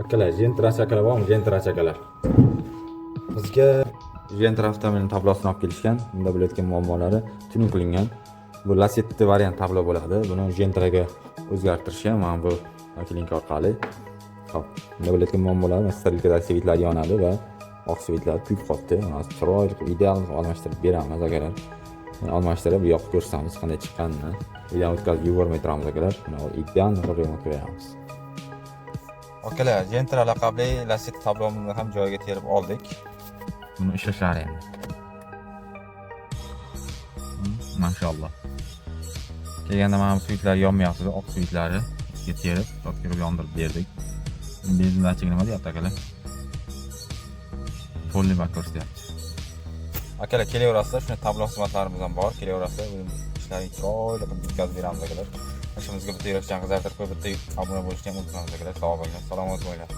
Akalar, Gentra chakalar bormi? Gentra chakalar. Bizga Gentra avtomobilini tablosini olib kelishgan. Bunda bo'layotgan muammolari tuning qilingan. Bu Lacetti variant tablo bo'ladi. Buni Gentraga o'zgartirishgan mana bu linka orqali. Xo'p, bunda bo'layotgan muammolar strelkadagi svetlar yonadi va oq svetlar kuyib qoldi. Chiroyli, ideal almashtirib beramiz akalar. Almashtirib yoqib ko'rsatamiz qanday chiqqanini. Videoni o'tkazib yubormay turamiz akalar. Ideal remont beramiz. Akalar, Gentra laqabli Lacetti tablomizni ham joyiga terib oldik. Buni ishlashlari endi. Mashalloh. Kelganda mana bu svetlar yonmayapti, oq svetlari ichiga terib, to'g'ri yondirib berdik. Benzin achchig'i nima deyapti akalar? To'liq bak ko'rsatyapti. Akalar, kelaverasizlar, shuna tablo xizmatlarimiz ham bor. Kelaverasizlar, ishlarni chiroyli qilib bitkazib beramiz akalar. Ishimizga bitta yo'ldan qizartirib qo'yib, bitta obuna bo'lishni ham unutmaymiz akalar. Sog' bo'linglar, salomat bo'linglar.